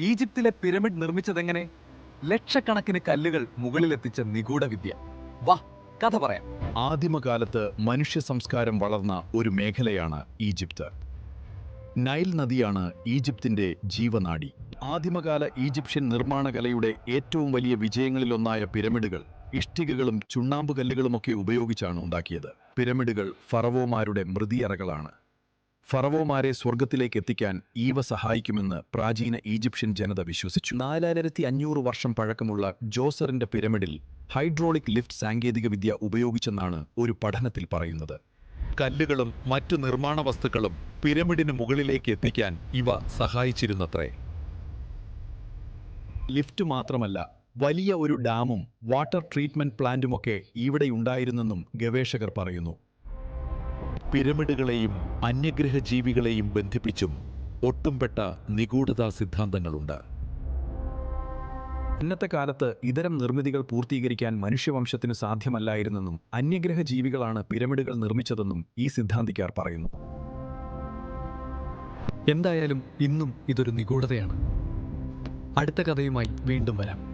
ഈജിപ്തിലെ പിരമിഡ് നിർമ്മിച്ചതെങ്ങനെ? ലക്ഷക്കണക്കിന് കല്ലുകൾ മുകളിലെത്തിച്ച നിഗൂഢ വിദ്യ. വാ, കഥ പറയാം. ആദിമകാലത്ത് മനുഷ്യ സംസ്കാരം വളർന്ന ഒരു മേഖലയാണ് ഈജിപ്ത്. നൈൽ നദിയാണ് ഈജിപ്തിന്റെ ജീവനാഡി. ആദിമകാല ഈജിപ്ഷ്യൻ നിർമ്മാണകലയുടെ ഏറ്റവും വലിയ വിജയങ്ങളിലൊന്നായ പിരമിഡുകൾ ഇഷ്ടികകളും ചുണ്ണാമ്പുകല്ലുകളുമൊക്കെ ഉപയോഗിച്ചാണ് ഉണ്ടാക്കിയത്. പിരമിഡുകൾ ഫറവോമാരുടെ മൃതിയറകളാണ്. ഫറവോമാരെ സ്വർഗത്തിലേക്ക് എത്തിക്കാൻ ഈവ സഹായിക്കുമെന്ന് പ്രാചീന ഈജിപ്ഷ്യൻ ജനത വിശ്വസിച്ചു. 4500 വർഷം പഴക്കമുള്ള ജോസറിന്റെ പിരമിഡിൽ ഹൈഡ്രോളിക് ലിഫ്റ്റ് സാങ്കേതികവിദ്യ ഉപയോഗിച്ചെന്നാണ് ഒരു പഠനത്തിൽ പറയുന്നത്. കല്ലുകളും മറ്റു നിർമ്മാണ വസ്തുക്കളും പിരമിഡിന് മുകളിലേക്ക് എത്തിക്കാൻ ഇവ സഹായിച്ചിരുന്നത്രേ. ലിഫ്റ്റ് മാത്രമല്ല, വലിയ ഒരു ഡാമും വാട്ടർ ട്രീറ്റ്മെന്റ് പ്ലാന്റുമൊക്കെ ഇവിടെയുണ്ടായിരുന്നെന്നും ഗവേഷകർ പറയുന്നു. പിരമിഡുകളെയും അന്യഗ്രഹ ജീവികളെയും ബന്ധിപ്പിച്ചും ഒട്ടുംപെട്ട നിഗൂഢതാ സിദ്ധാന്തങ്ങളുണ്ട്. ഇന്നത്തെ കാലത്ത് ഇത്തരം നിർമ്മിതികൾ പൂർത്തീകരിക്കാൻ മനുഷ്യവംശത്തിന് സാധ്യമല്ലായിരുന്നെന്നും അന്യഗ്രഹ ജീവികളാണ് പിരമിഡുകൾ നിർമ്മിച്ചതെന്നും ഈ സിദ്ധാന്തിക്കാർ പറയുന്നു. എന്തായാലും ഇന്നും ഇതൊരു നിഗൂഢതയാണ്. അടുത്ത കഥയുമായി വീണ്ടും വരാം.